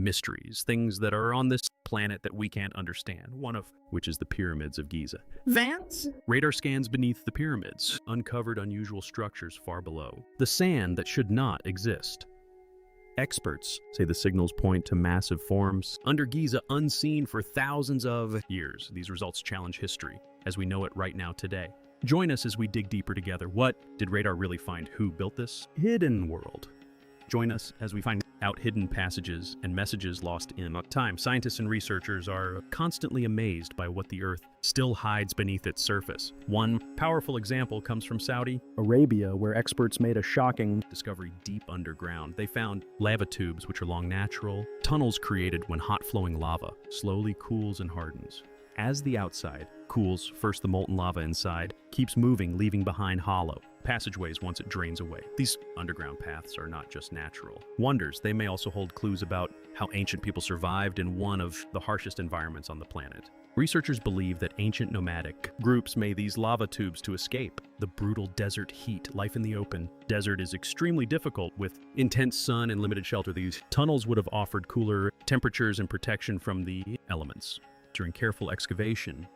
mysteries, things that are on this planet that we can't understand, one of which is the pyramids of Giza. Vance? Radar scans beneath the pyramids uncovered unusual structures far below. The sand that should not exist. Experts say the signals point to massive forms under Giza unseen for thousands of years. These results challenge history as we know it right now today. Join us as we dig deeper together. What did radar really find? Who built this hidden world? Join us as we find out hidden passages and messages lost in time. Scientists and researchers are constantly amazed by what the Earth still hides beneath its surface. One powerful example comes from Saudi Arabia, where experts made a shocking discovery deep underground. They found lava tubes, which are long natural tunnels created when hot-flowing lava slowly cools and hardens. As the outside cools, first the molten lava inside keeps moving, leaving behind hollow passageways once it drains away. These underground paths are not just natural wonders, they may also hold clues about how ancient people survived in one of the harshest environments on the planet. Researchers believe that ancient nomadic groups made these lava tubes to escape the brutal desert heat. Life in the open desert is extremely difficult with intense sun and limited shelter. These tunnels would have offered cooler temperatures and protection from the elements. During careful excavation,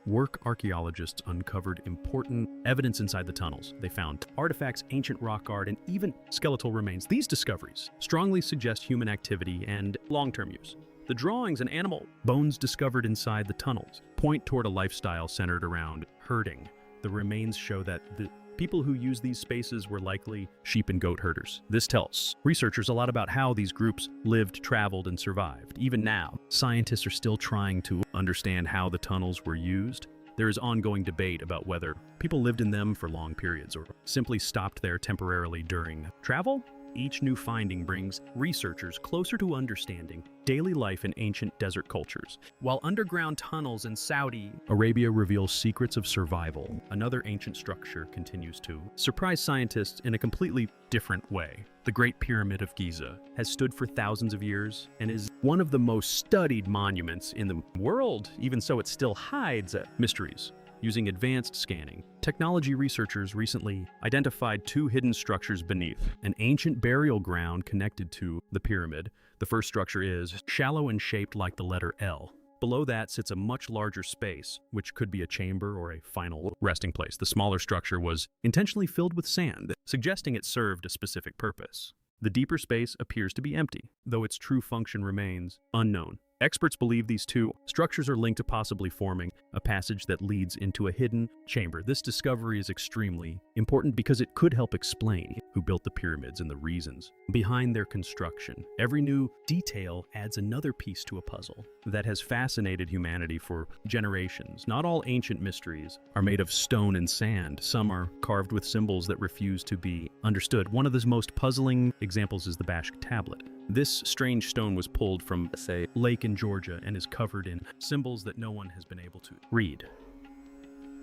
archaeologists uncovered important evidence inside the tunnels. They found artifacts, ancient rock art, and even skeletal remains. These discoveries strongly suggest human activity and long-term use. The drawings and animal bones discovered inside the tunnels point toward a lifestyle centered around herding. The remains show that the people who used these spaces were likely sheep and goat herders. This tells researchers a lot about how these groups lived, traveled, and survived. Even now, scientists are still trying to understand how the tunnels were used. There is ongoing debate about whether people lived in them for long periods or simply stopped there temporarily during travel. Each new finding brings researchers closer to understanding daily life in ancient desert cultures. While underground tunnels in Saudi Arabia reveal secrets of survival, another ancient structure continues to surprise scientists in a completely different way. The Great Pyramid of Giza has stood for thousands of years and is one of the most studied monuments in the world. Even so, it still hides mysteries. Using advanced scanning technology, researchers recently identified two hidden structures beneath an ancient burial ground connected to the pyramid. The first structure is shallow and shaped like the letter L. Below that sits a much larger space, which could be a chamber or a final resting place. The smaller structure was intentionally filled with sand, suggesting it served a specific purpose. The deeper space appears to be empty, though its true function remains unknown. Experts believe these two structures are linked to possibly forming a passage that leads into a hidden chamber. This discovery is extremely important because it could help explain who built the pyramids and the reasons behind their construction. Every new detail adds another piece to a puzzle that has fascinated humanity for generations. Not all ancient mysteries are made of stone and sand. Some are carved with symbols that refuse to be understood. One of the most puzzling examples is the Bashk tablet. This strange stone was pulled from, say, lake in Georgia and is covered in symbols that no one has been able to read.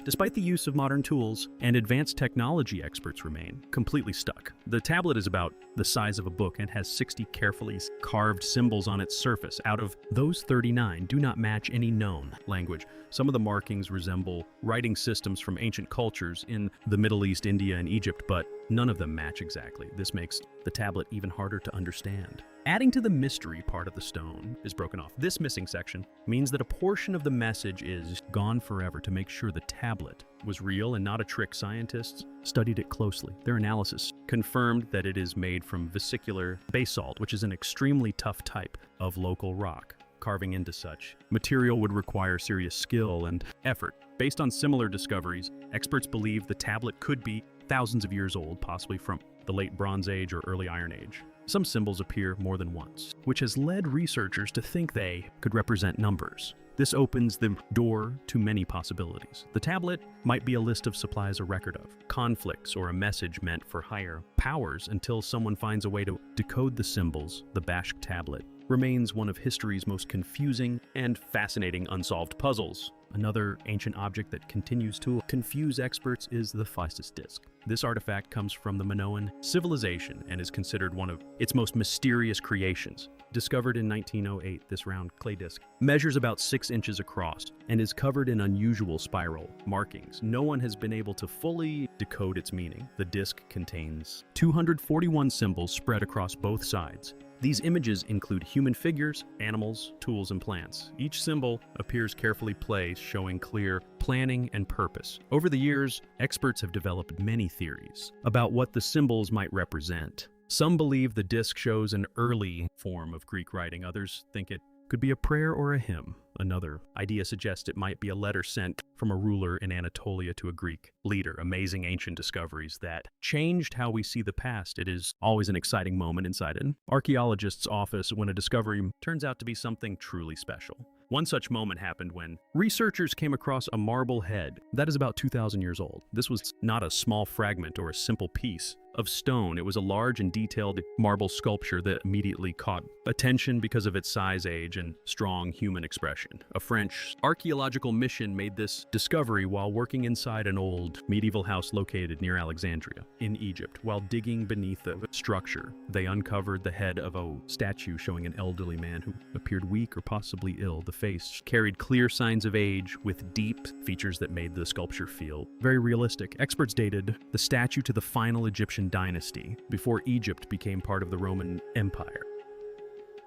Despite the use of modern tools and advanced technology, experts remain completely stuck. The tablet is about the size of a book and has 60 carefully carved symbols on its surface. Out of those, 39 do not match any known language. Some of the markings resemble writing systems from ancient cultures in the Middle East, India, and Egypt, but none of them match exactly. This makes the tablet even harder to understand. Adding to the mystery, part of the stone is broken off. This missing section means that a portion of the message is gone forever. To make sure the tablet was real and not a trick, scientists studied it closely. Their analysis confirmed that it is made from vesicular basalt, which is an extremely tough type of local rock. Carving into such material would require serious skill and effort. Based on similar discoveries, experts believe the tablet could be thousands of years old, possibly from the late Bronze Age or early Iron Age. Some symbols appear more than once, which has led researchers to think they could represent numbers. This opens the door to many possibilities. The tablet might be a list of supplies, a record of conflicts, or a message meant for higher powers until someone finds a way to decode the symbols. The Bashk tablet remains one of history's most confusing and fascinating unsolved puzzles. Another ancient object that continues to confuse experts is the Phasis disk. This artifact comes from the Minoan civilization and is considered one of its most mysterious creations. Discovered in 1908, this round clay disc measures about 6 inches across and is covered in unusual spiral markings. No one has been able to fully decode its meaning. The disc contains 241 symbols spread across both sides. These images include human figures, animals, tools, and plants. Each symbol appears carefully placed, showing clear planning and purpose. Over the years, experts have developed many theories about what the symbols might represent. Some believe the disc shows an early form of Greek writing. Others think it could be a prayer or a hymn. Another idea suggests it might be a letter sent from a ruler in Anatolia to a Greek leader. Amazing ancient discoveries that changed how we see the past. It is always an exciting moment inside an archaeologist's office when a discovery turns out to be something truly special. One such moment happened when researchers came across a marble head that is about 2,000 years old. This was not a small fragment or a simple piece of stone. It was a large and detailed marble sculpture that immediately caught attention because of its size, age, and strong human expression. A French archaeological mission made this discovery while working inside an old medieval house located near Alexandria in Egypt. While digging beneath the structure, they uncovered the head of a statue showing an elderly man who appeared weak or possibly ill. The face carried clear signs of age with deep features that made the sculpture feel very realistic. Experts dated the statue to the final Egyptian dynasty before Egypt became part of the Roman Empire.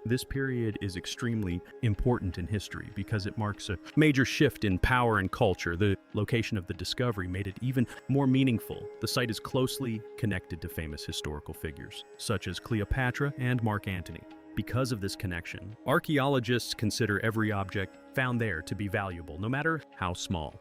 This period is extremely important in history because it marks a major shift in power and culture. The location of the discovery made it even more meaningful. The site is closely connected to famous historical figures, such as Cleopatra and Mark Antony. Because of this connection, archaeologists consider every object found there to be valuable, no matter how small.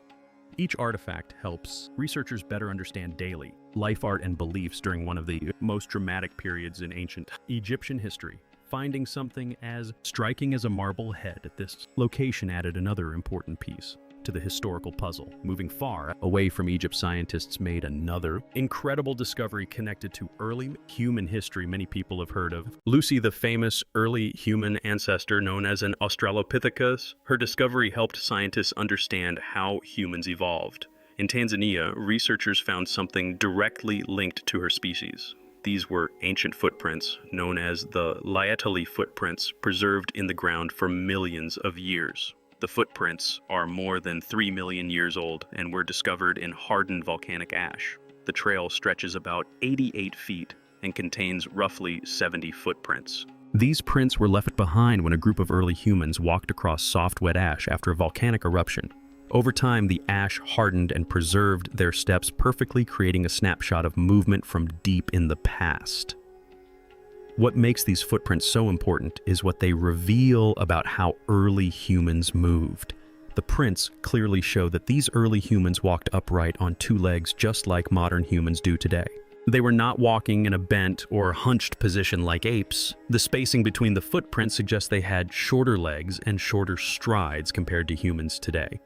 Each artifact helps researchers better understand daily life, art, and beliefs during one of the most dramatic periods in ancient Egyptian history. Finding something as striking as a marble head at this location added another important piece to the historical puzzle. Moving far away from Egypt, scientists made another incredible discovery connected to early human history. Many people have heard of Lucy, the famous early human ancestor known as an Australopithecus. Her discovery helped scientists understand how humans evolved. In Tanzania, researchers found something directly linked to her species. These were ancient footprints known as the Laetoli footprints, preserved in the ground for millions of years. The footprints are more than 3 million years old and were discovered in hardened volcanic ash. The trail stretches about 88 feet and contains roughly 70 footprints. These prints were left behind when a group of early humans walked across soft, wet ash after a volcanic eruption. Over time, the ash hardened and preserved their steps perfectly, creating a snapshot of movement from deep in the past. What makes these footprints so important is what they reveal about how early humans moved. The prints clearly show that these early humans walked upright on two legs just like modern humans do today. They were not walking in a bent or hunched position like apes. The spacing between the footprints suggests they had shorter legs and shorter strides compared to humans today.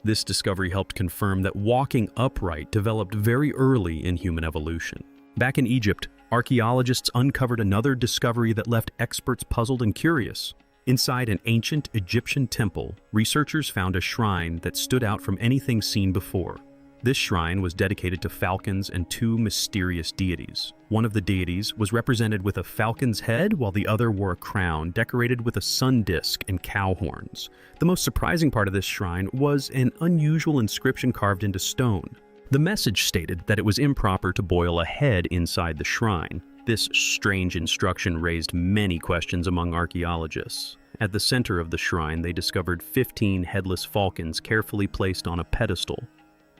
This discovery helped confirm that walking upright developed very early in human evolution. Back in Egypt, archaeologists uncovered another discovery that left experts puzzled and curious. Inside an ancient Egyptian temple, researchers found a shrine that stood out from anything seen before. This shrine was dedicated to falcons and two mysterious deities. One of the deities was represented with a falcon's head, while the other wore a crown decorated with a sun disk and cow horns. The most surprising part of this shrine was an unusual inscription carved into stone. The message stated that it was improper to boil a head inside the shrine. This strange instruction raised many questions among archaeologists. At the center of the shrine, they discovered 15 headless falcons carefully placed on a pedestal.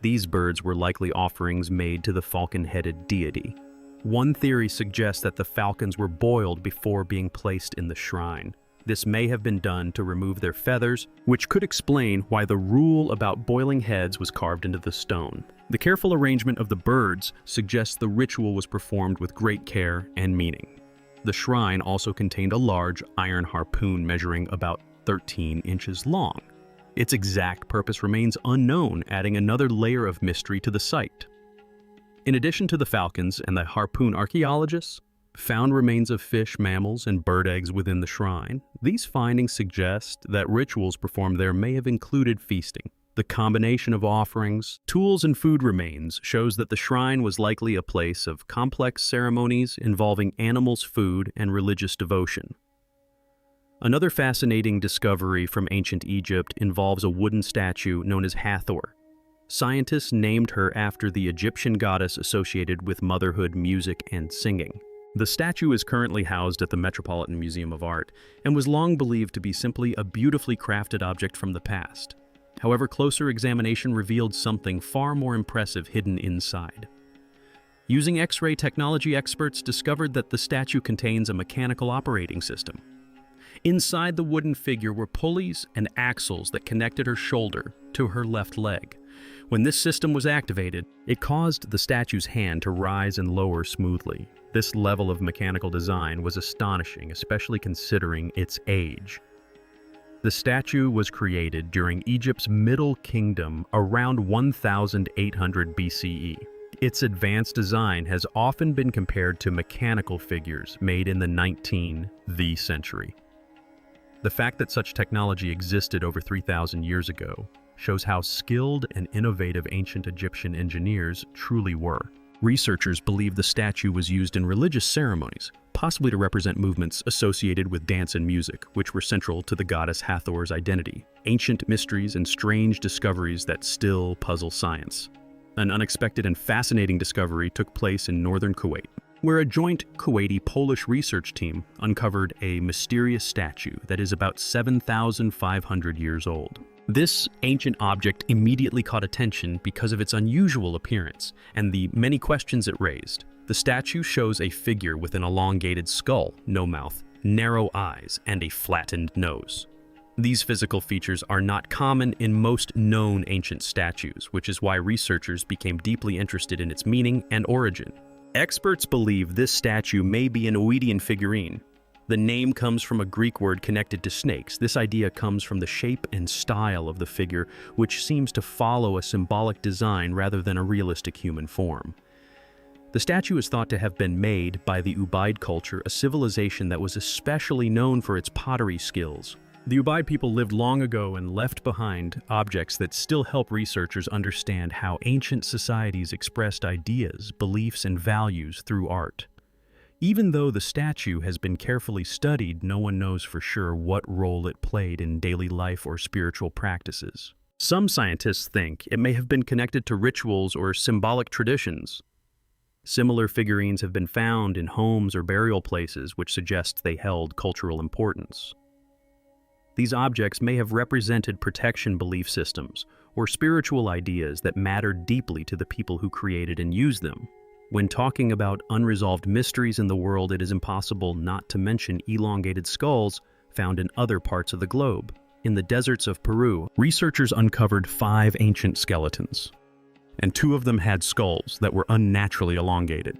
These birds were likely offerings made to the falcon-headed deity. One theory suggests that the falcons were boiled before being placed in the shrine. This may have been done to remove their feathers, which could explain why the rule about boiling heads was carved into the stone. The careful arrangement of the birds suggests the ritual was performed with great care and meaning. The shrine also contained a large iron harpoon measuring about 13 inches long. Its exact purpose remains unknown, adding another layer of mystery to the site. In addition to the falcons and the harpoon, archaeologists found remains of fish, mammals, and bird eggs within the shrine. These findings suggest that rituals performed there may have included feasting. The combination of offerings, tools, and food remains shows that the shrine was likely a place of complex ceremonies involving animals, food, and religious devotion. Another fascinating discovery from ancient Egypt involves a wooden statue known as Hathor. Scientists named her after the Egyptian goddess associated with motherhood, music, and singing. The statue is currently housed at the Metropolitan Museum of Art and was long believed to be simply a beautifully crafted object from the past. However, closer examination revealed something far more impressive hidden inside. Using X-ray technology, experts discovered that the statue contains a mechanical operating system. Inside the wooden figure were pulleys and axles that connected her shoulder to her left leg. When this system was activated, it caused the statue's hand to rise and lower smoothly. This level of mechanical design was astonishing, especially considering its age. The statue was created during Egypt's Middle Kingdom around 1800 BCE. Its advanced design has often been compared to mechanical figures made in the 19th century. The fact that such technology existed over 3,000 years ago shows how skilled and innovative ancient Egyptian engineers truly were. Researchers believe the statue was used in religious ceremonies, possibly to represent movements associated with dance and music, which were central to the goddess Hathor's identity. Ancient mysteries and strange discoveries that still puzzle science. An unexpected and fascinating discovery took place in northern Kuwait, where a joint Kuwaiti-Polish research team uncovered a mysterious statue that is about 7,500 years old. This ancient object immediately caught attention because of its unusual appearance and the many questions it raised. The statue shows a figure with an elongated skull, no mouth, narrow eyes, and a flattened nose. These physical features are not common in most known ancient statues, which is why researchers became deeply interested in its meaning and origin. Experts believe this statue may be an Oedian figurine. The name comes from a Greek word connected to snakes. This idea comes from the shape and style of the figure, which seems to follow a symbolic design rather than a realistic human form. The statue is thought to have been made by the Ubaid culture, a civilization that was especially known for its pottery skills. The Ubaid people lived long ago and left behind objects that still help researchers understand how ancient societies expressed ideas, beliefs, and values through art. Even though the statue has been carefully studied, no one knows for sure what role it played in daily life or spiritual practices. Some scientists think it may have been connected to rituals or symbolic traditions. Similar figurines have been found in homes or burial places, which suggests they held cultural importance. These objects may have represented protection belief systems or spiritual ideas that mattered deeply to the people who created and used them. When talking about unresolved mysteries in the world, it is impossible not to mention elongated skulls found in other parts of the globe. In the deserts of Peru, researchers uncovered 5 ancient skeletons, and 2 of them had skulls that were unnaturally elongated.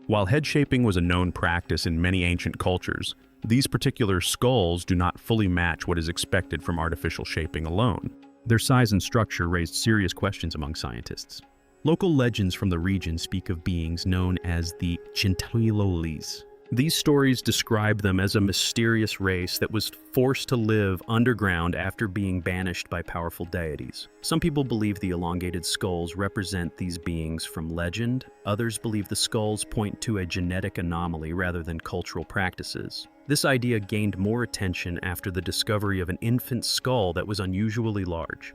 While head shaping was a known practice in many ancient cultures, these particular skulls do not fully match what is expected from artificial shaping alone. Their size and structure raised serious questions among scientists. Local legends from the region speak of beings known as the Chintallolis. These stories describe them as a mysterious race that was forced to live underground after being banished by powerful deities. Some people believe the elongated skulls represent these beings from legend. Others believe the skulls point to a genetic anomaly rather than cultural practices. This idea gained more attention after the discovery of an infant skull that was unusually large.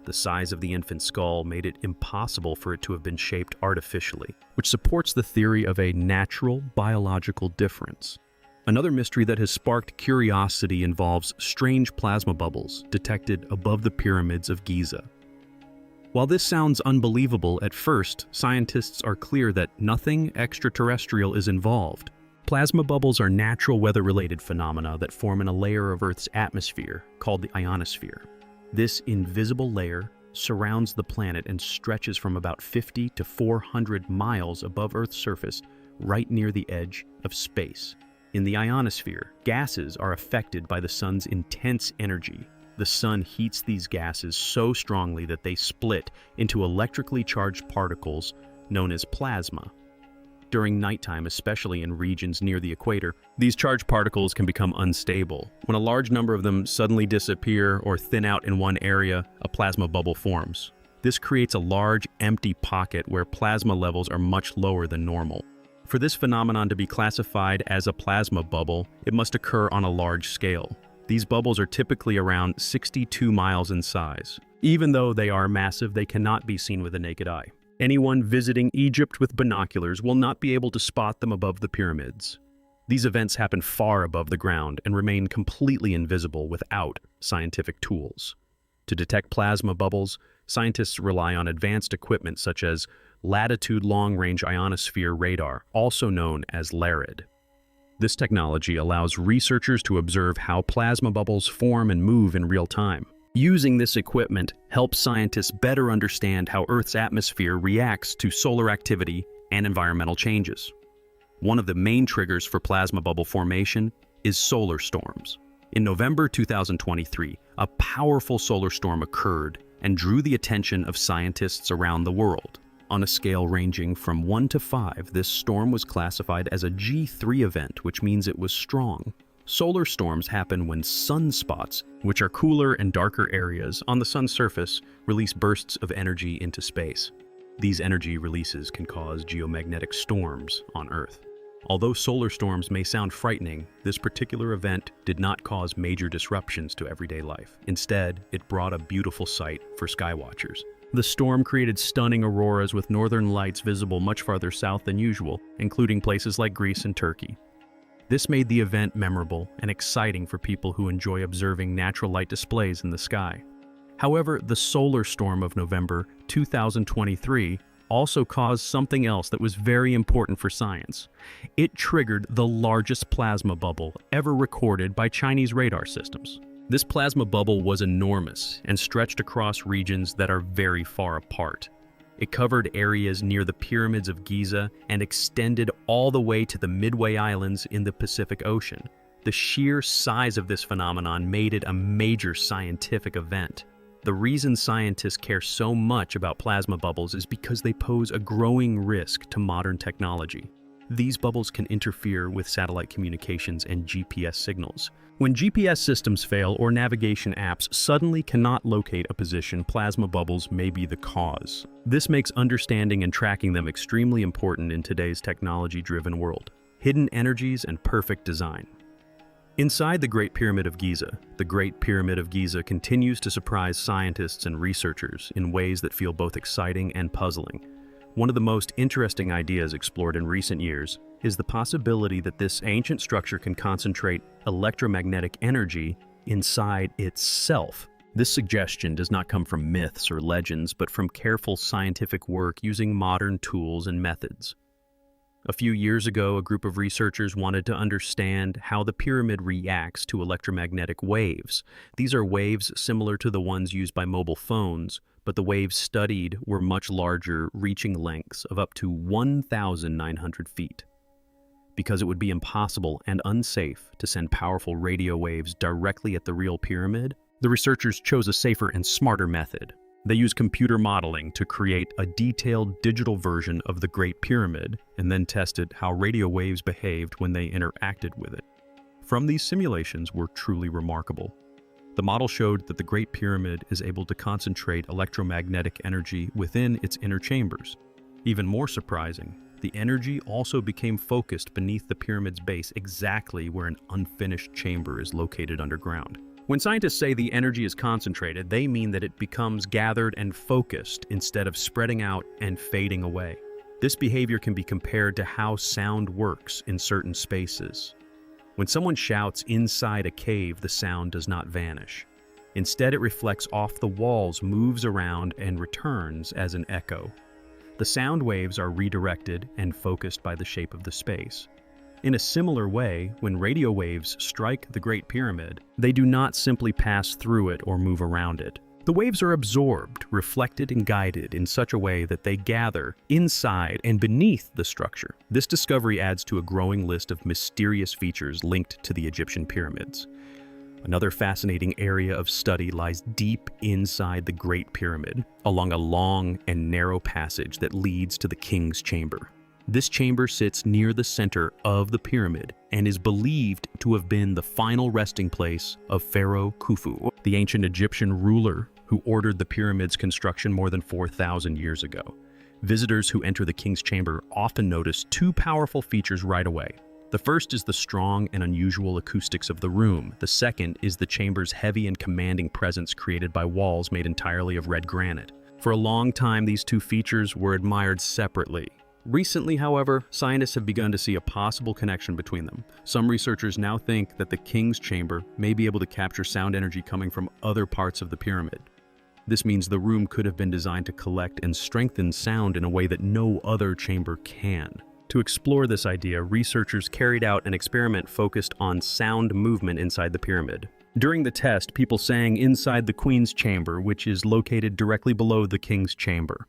The size of the infant skull made it impossible for it to have been shaped artificially, which supports the theory of a natural biological difference. Another mystery that has sparked curiosity involves strange plasma bubbles detected above the pyramids of Giza. While this sounds unbelievable at first, scientists are clear that nothing extraterrestrial is involved. Plasma bubbles are natural weather-related phenomena that form in a layer of Earth's atmosphere called the ionosphere. This invisible layer surrounds the planet and stretches from about 50 to 400 miles above Earth's surface, right near the edge of space. In the ionosphere, gases are affected by the sun's intense energy. The sun heats these gases so strongly that they split into electrically charged particles known as plasma. During nighttime, especially in regions near the equator, these charged particles can become unstable. When a large number of them suddenly disappear or thin out in one area, a plasma bubble forms. This creates a large, empty pocket where plasma levels are much lower than normal. For this phenomenon to be classified as a plasma bubble, it must occur on a large scale. These bubbles are typically around 62 miles in size. Even though they are massive, they cannot be seen with the naked eye. Anyone visiting Egypt with binoculars will not be able to spot them above the pyramids. These events happen far above the ground and remain completely invisible without scientific tools. To detect plasma bubbles, scientists rely on advanced equipment such as latitude long-range ionosphere radar, also known as LARID. This technology allows researchers to observe how plasma bubbles form and move in real time. Using this equipment helps scientists better understand how Earth's atmosphere reacts to solar activity and environmental changes. One of the main triggers for plasma bubble formation is solar storms. In November 2023, a powerful solar storm occurred and drew the attention of scientists around the world. On a scale ranging from 1 to 5, this storm was classified as a G3 event, which means it was strong. Solar storms happen when sunspots, which are cooler and darker areas on the sun's surface, release bursts of energy into space. These energy releases can cause geomagnetic storms on Earth. Although solar storms may sound frightening, this particular event did not cause major disruptions to everyday life. Instead, it brought a beautiful sight for skywatchers. The storm created stunning auroras with northern lights visible much farther south than usual, including places like Greece and Turkey. This made the event memorable and exciting for people who enjoy observing natural light displays in the sky. However, the solar storm of November 2023 also caused something else that was very important for science. It triggered the largest plasma bubble ever recorded by Chinese radar systems. This plasma bubble was enormous and stretched across regions that are very far apart. It covered areas near the pyramids of Giza and extended all the way to the Midway Islands in the Pacific Ocean. The sheer size of this phenomenon made it a major scientific event. The reason scientists care so much about plasma bubbles is because they pose a growing risk to modern technology. These bubbles can interfere with satellite communications and GPS signals. When GPS systems fail or navigation apps suddenly cannot locate a position, plasma bubbles may be the cause. This makes understanding and tracking them extremely important in today's technology-driven world. Hidden energies and perfect design. Inside the Great Pyramid of Giza, the Great Pyramid of Giza continues to surprise scientists and researchers in ways that feel both exciting and puzzling. One of the most interesting ideas explored in recent years is the possibility that this ancient structure can concentrate electromagnetic energy inside itself. This suggestion does not come from myths or legends, but from careful scientific work using modern tools and methods. A few years ago, a group of researchers wanted to understand how the pyramid reacts to electromagnetic waves. These are waves similar to the ones used by mobile phones, but the waves studied were much larger, reaching lengths of up to 1,900 feet. Because it would be impossible and unsafe to send powerful radio waves directly at the real pyramid, the researchers chose a safer and smarter method. They used computer modeling to create a detailed digital version of the Great Pyramid and then tested how radio waves behaved when they interacted with it. From these simulations were truly remarkable. The model showed that the Great Pyramid is able to concentrate electromagnetic energy within its inner chambers. Even more surprising, the energy also became focused beneath the pyramid's base, exactly where an unfinished chamber is located underground. When scientists say the energy is concentrated, they mean that it becomes gathered and focused instead of spreading out and fading away. This behavior can be compared to how sound works in certain spaces. When someone shouts inside a cave, the sound does not vanish. Instead, it reflects off the walls, moves around, and returns as an echo. The sound waves are redirected and focused by the shape of the space. In a similar way, when radio waves strike the Great Pyramid, they do not simply pass through it or move around it. The waves are absorbed, reflected, and guided in such a way that they gather inside and beneath the structure. This discovery adds to a growing list of mysterious features linked to the Egyptian pyramids. Another fascinating area of study lies deep inside the Great Pyramid, along a long and narrow passage that leads to the king's chamber. This chamber sits near the center of the pyramid and is believed to have been the final resting place of Pharaoh Khufu, the ancient Egyptian ruler who ordered the pyramid's construction more than 4,000 years ago. Visitors who enter the king's chamber often notice two powerful features right away. The first is the strong and unusual acoustics of the room. The second is the chamber's heavy and commanding presence created by walls made entirely of red granite. For a long time, these two features were admired separately. Recently, however, scientists have begun to see a possible connection between them. Some researchers now think that the king's chamber may be able to capture sound energy coming from other parts of the pyramid. This means the room could have been designed to collect and strengthen sound in a way that no other chamber can. To explore this idea, researchers carried out an experiment focused on sound movement inside the pyramid. During the test, people sang inside the queen's chamber, which is located directly below the king's chamber.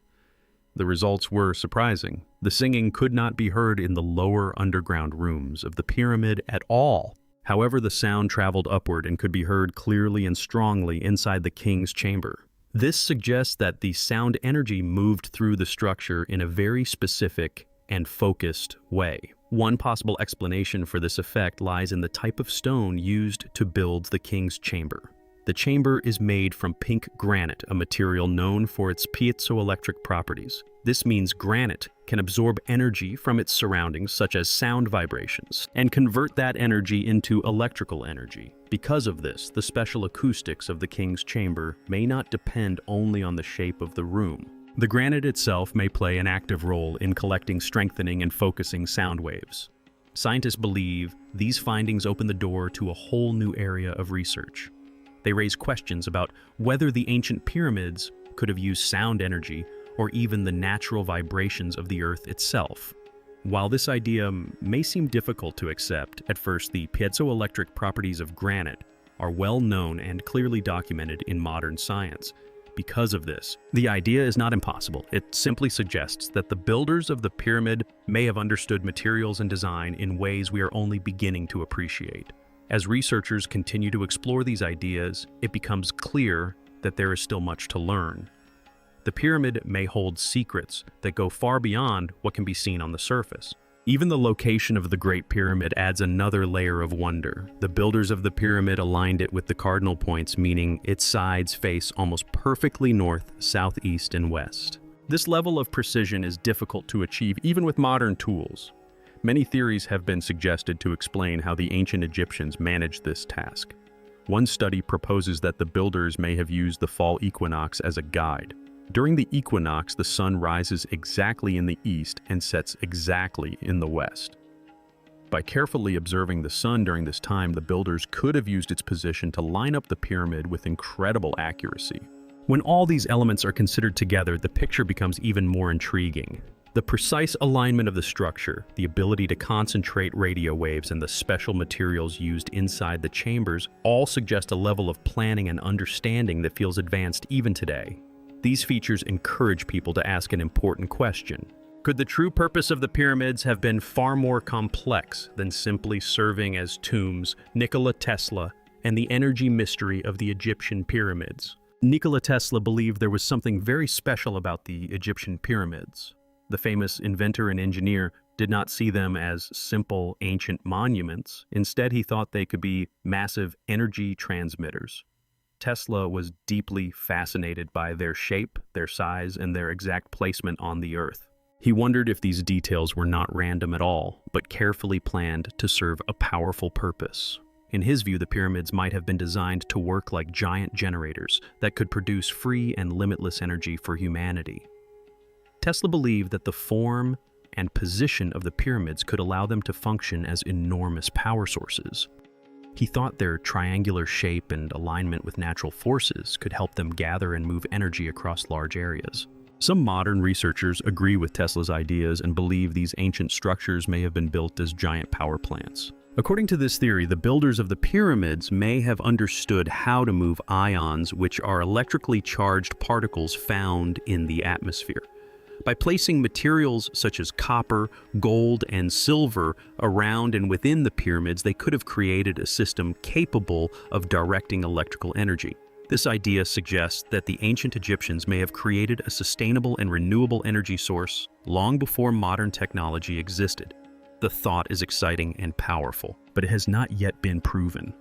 The results were surprising. The singing could not be heard in the lower underground rooms of the pyramid at all. However, the sound traveled upward and could be heard clearly and strongly inside the king's chamber. This suggests that the sound energy moved through the structure in a very specific and focused way. One possible explanation for this effect lies in the type of stone used to build the king's chamber. The chamber is made from pink granite, a material known for its piezoelectric properties. This means granite can absorb energy from its surroundings, such as sound vibrations, and convert that energy into electrical energy. Because of this, the special acoustics of the king's chamber may not depend only on the shape of the room. The granite itself may play an active role in collecting, strengthening, and focusing sound waves. Scientists believe these findings open the door to a whole new area of research. They raise questions about whether the ancient pyramids could have used sound energy or even the natural vibrations of the earth itself. While this idea may seem difficult to accept at first, the piezoelectric properties of granite are well known and clearly documented in modern science. Because of this, the idea is not impossible. It simply suggests that the builders of the pyramid may have understood materials and design in ways we are only beginning to appreciate. As researchers continue to explore these ideas, it becomes clear that there is still much to learn. The pyramid may hold secrets that go far beyond what can be seen on the surface. Even the location of the Great Pyramid adds another layer of wonder. The builders of the pyramid aligned it with the cardinal points, meaning its sides face almost perfectly north, south, east, and west. This level of precision is difficult to achieve even with modern tools. Many theories have been suggested to explain how the ancient Egyptians managed this task. One study proposes that the builders may have used the fall equinox as a guide. During the equinox, the sun rises exactly in the east and sets exactly in the west. By carefully observing the sun during this time, the builders could have used its position to line up the pyramid with incredible accuracy. When all these elements are considered together, the picture becomes even more intriguing. The precise alignment of the structure, the ability to concentrate radio waves, and the special materials used inside the chambers all suggest a level of planning and understanding that feels advanced even today. These features encourage people to ask an important question. Could the true purpose of the pyramids have been far more complex than simply serving as tombs? Nikola Tesla and the energy mystery of the Egyptian pyramids. Nikola Tesla believed there was something very special about the Egyptian pyramids. The famous inventor and engineer did not see them as simple ancient monuments. Instead, he thought they could be massive energy transmitters. Tesla was deeply fascinated by their shape, their size, and their exact placement on the Earth. He wondered if these details were not random at all, but carefully planned to serve a powerful purpose. In his view, the pyramids might have been designed to work like giant generators that could produce free and limitless energy for humanity. Tesla believed that the form and position of the pyramids could allow them to function as enormous power sources. He thought their triangular shape and alignment with natural forces could help them gather and move energy across large areas. Some modern researchers agree with Tesla's ideas and believe these ancient structures may have been built as giant power plants. According to this theory, the builders of the pyramids may have understood how to move ions, which are electrically charged particles found in the atmosphere. By placing materials such as copper, gold, and silver around and within the pyramids, they could have created a system capable of directing electrical energy. This idea suggests that the ancient Egyptians may have created a sustainable and renewable energy source long before modern technology existed. The thought is exciting and powerful, but it has not yet been proven.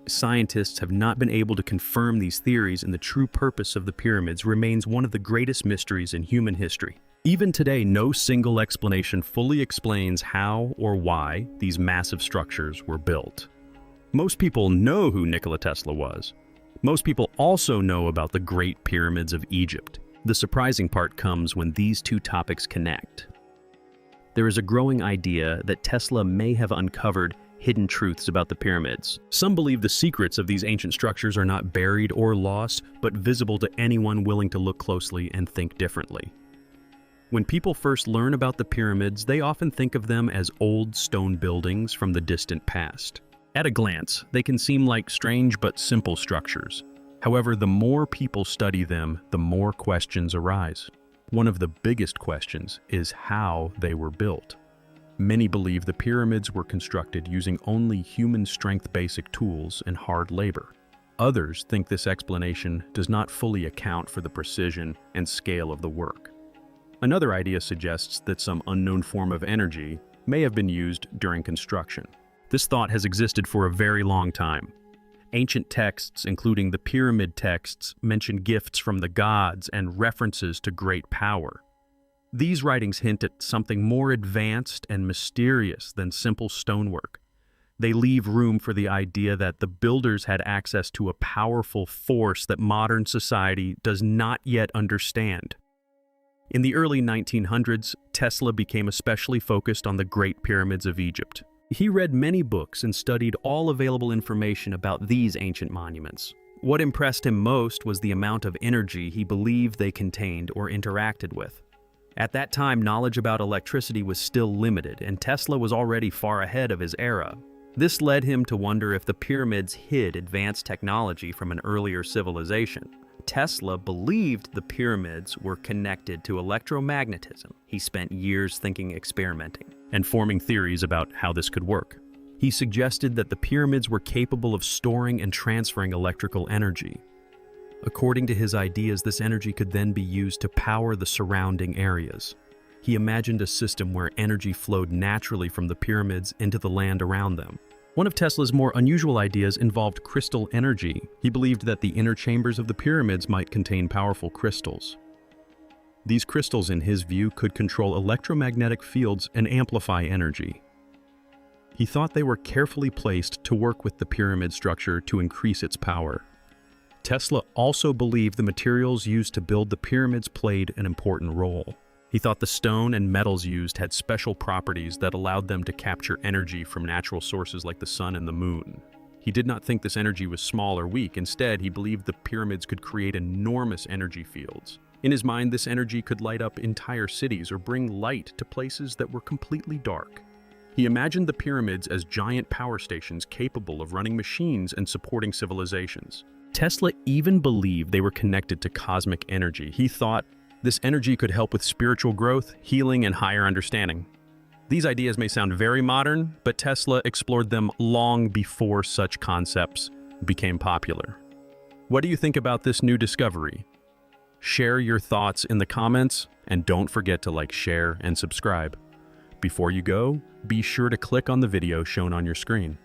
Scientists have not been able to confirm these theories, and the true purpose of the pyramids remains one of the greatest mysteries in human history. Even today, no single explanation fully explains how or why these massive structures were built. Most people know who Nikola Tesla was. Most people also know about the Great Pyramids of Egypt. The surprising part comes when these two topics connect. There is a growing idea that Tesla may have uncovered hidden truths about the pyramids. Some believe the secrets of these ancient structures are not buried or lost, but visible to anyone willing to look closely and think differently. When people first learn about the pyramids, they often think of them as old stone buildings from the distant past. At a glance, they can seem like strange but simple structures. However, the more people study them, the more questions arise. One of the biggest questions is how they were built. Many believe the pyramids were constructed using only human strength basic tools and hard labor. Others think this explanation does not fully account for the precision and scale of the work. Another idea suggests that some unknown form of energy may have been used during construction. This thought has existed for a very long time. Ancient texts, including the pyramid texts, mention gifts from the gods and references to great power. These writings hint at something more advanced and mysterious than simple stonework. They leave room for the idea that the builders had access to a powerful force that modern society does not yet understand. In the early 1900s, Tesla became especially focused on the Great Pyramids of Egypt. He read many books and studied all available information about these ancient monuments. What impressed him most was the amount of energy he believed they contained or interacted with. At that time, knowledge about electricity was still limited, and Tesla was already far ahead of his era. This led him to wonder if the pyramids hid advanced technology from an earlier civilization. Tesla believed the pyramids were connected to electromagnetism. He spent years experimenting, and forming theories about how this could work. He suggested that the pyramids were capable of storing and transferring electrical energy. According to his ideas, this energy could then be used to power the surrounding areas. He imagined a system where energy flowed naturally from the pyramids into the land around them. One of Tesla's more unusual ideas involved crystal energy. He believed that the inner chambers of the pyramids might contain powerful crystals. These crystals, in his view, could control electromagnetic fields and amplify energy. He thought they were carefully placed to work with the pyramid structure to increase its power. Tesla also believed the materials used to build the pyramids played an important role. He thought the stone and metals used had special properties that allowed them to capture energy from natural sources like the sun and the moon. He did not think this energy was small or weak. Instead, he believed the pyramids could create enormous energy fields. In his mind, this energy could light up entire cities or bring light to places that were completely dark. He imagined the pyramids as giant power stations capable of running machines and supporting civilizations. Tesla even believed they were connected to cosmic energy. He thought this energy could help with spiritual growth, healing, and higher understanding. These ideas may sound very modern, but Tesla explored them long before such concepts became popular. What do you think about this new discovery? Share your thoughts in the comments, and don't forget to like, share, and subscribe. Before you go, be sure to click on the video shown on your screen.